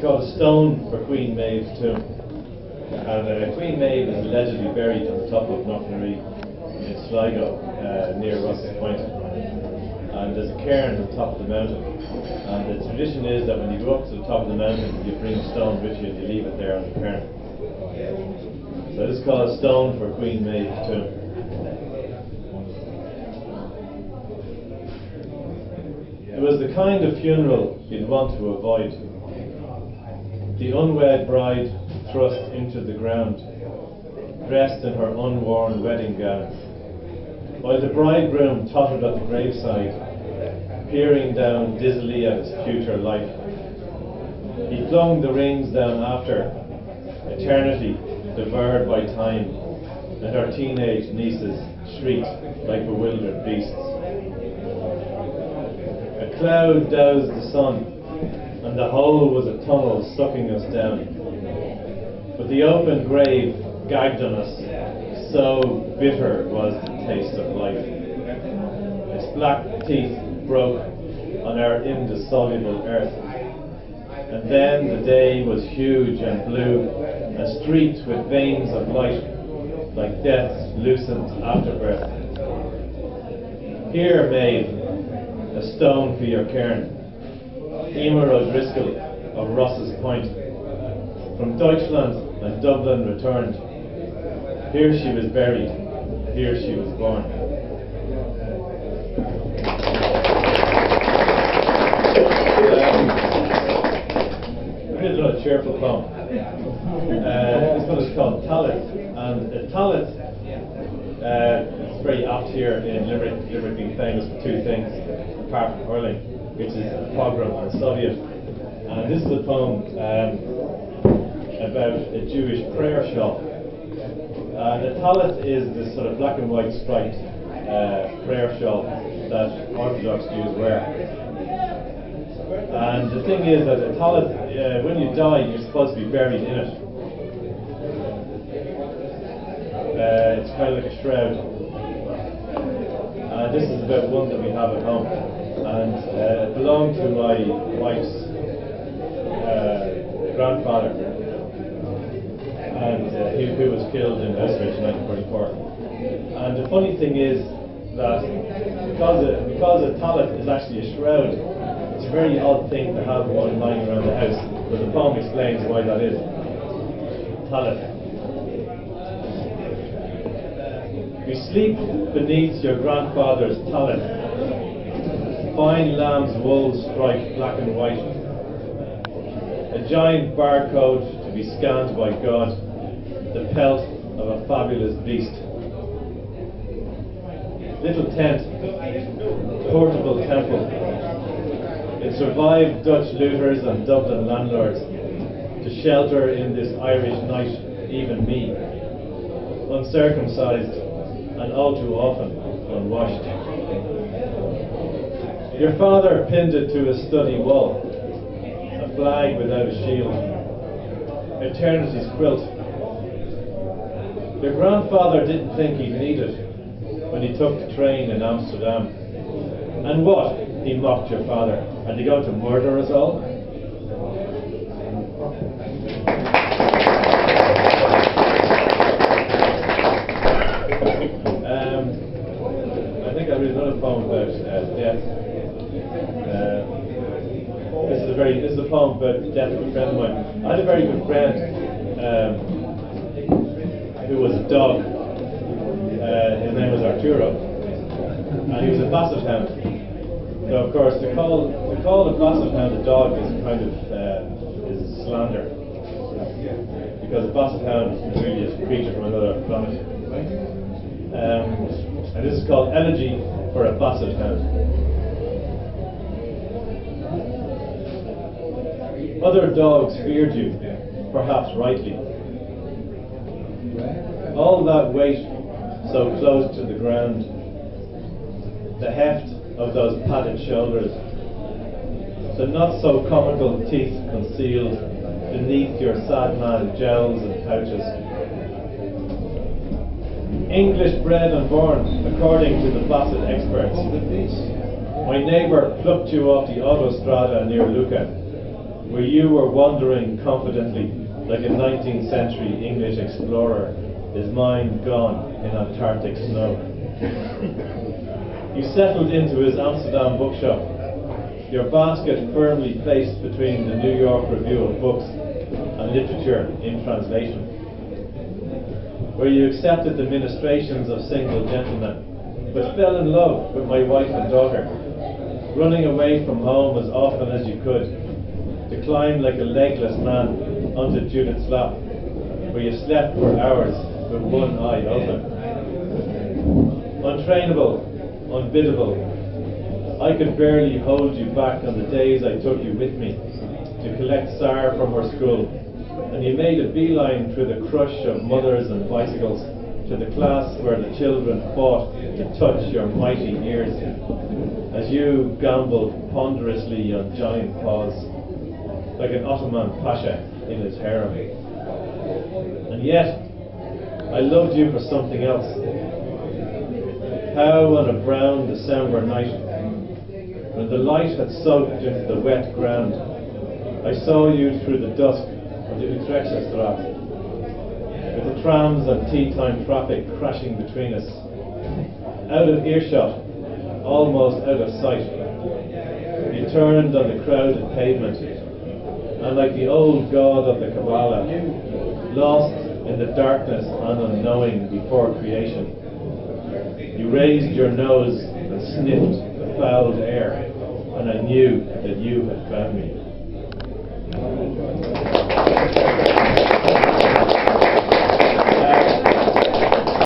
called a stone for Queen Maeve's tomb. And Queen Maeve is allegedly buried on the top of Loughlin in Sligo, near Ross's Point. And there's a cairn on top of the mountain. And the tradition is that when you go up to the top of the mountain, you bring a stone with you and you leave it there on the cairn. So this is called a stone for Queen Maeve's tomb. It was the kind of funeral you'd want to avoid. The unwed bride thrust into the ground, dressed in her unworn wedding gown, while the bridegroom tottered at the graveside, peering down dizzily at his future life. He flung the rings down after, eternity devoured by time, and her teenage nieces shrieked like bewildered beasts. A cloud doused the sun, and the whole was a tunnel sucking us down. But the open grave gagged on us, so bitter was the taste of life. Its black teeth broke on our indissoluble earth. And then the day was huge and blue, and streaked with veins of light, like death's loosened afterbirth. Here, Maeve, a stone for your cairn. Emer O'Driscoll of Ross's Point, from Deutschland and Dublin returned. Here she was buried, here she was born. I did another cheerful poem. This one is called Talit, and Talit, it's very apt here in Limerick. Limerick being famous for two things, apart from hurling, which is a pogrom and Soviet. And this is a poem about a Jewish prayer shawl. The talit is this sort of black and white striped prayer shawl that Orthodox Jews wear. And the thing is that a talit, when you die, you're supposed to be buried in it. It's kind of like a shroud. And this is about one that we have at home. And it belonged to my wife's grandfather, and who was killed in Auschwitz in 1944. And the funny thing is that because a talit is actually a shroud, it's a very odd thing to have one lying around the house. But the poem explains why that is. Talit. We sleep beneath your grandfather's talit. Fine lamb's wool striped black and white. A giant barcode to be scanned by God. The pelt of a fabulous beast. Little tent. Portable temple. It survived Dutch looters and Dublin landlords to shelter in this Irish night even me. Uncircumcised and all too often unwashed. Your father pinned it to a study wall, a flag without a shield, eternity's quilt. Your grandfather didn't think he'd need it when he took the train in Amsterdam. And what? He mocked your father. Are they going to murder us all? I think I read another poem about death. This is a poem about the death of a friend of mine. I had a very good friend who was a dog. His name was Arturo, and he was a basset hound. So of course, to call a basset hound a dog is kind of is slander, because a basset hound is really a creature from another planet. And this is called Elegy for a Basset Hound. Other dogs feared you, perhaps rightly. All that weight so close to the ground, the heft of those padded shoulders, the not so comical teeth concealed beneath your sad man jowls and pouches. English bred and born, according to the basset experts. My neighbour plucked you off the autostrada near Lucca. where you were wandering confidently like a 19th century English explorer, his mind gone in Antarctic snow. You settled into his Amsterdam bookshop, your basket firmly placed between the New York Review of Books and Literature in Translation, where you accepted the ministrations of single gentlemen, but fell in love with my wife and daughter, running away from home as often as you could, to climb like a legless man onto Judith's lap, where you slept for hours with one eye open. Untrainable, unbiddable, I could barely hold you back on the days I took you with me to collect Sarah from her school, and you made a beeline through the crush of mothers and bicycles to the class where the children fought to touch your mighty ears, as you gambled ponderously on giant paws, like an Ottoman pasha in his harem. And yet, I loved you for something else. How on a brown December night, when the light had soaked into the wet ground, I saw you through the dusk of the Utrechtsstraat, with the trams and tea-time traffic crashing between us. Out of earshot, almost out of sight, you turned on the crowded pavement, and like the old god of the Kabbalah, lost in the darkness and unknowing before creation, you raised your nose and sniffed the fouled air, and I knew that you had found me.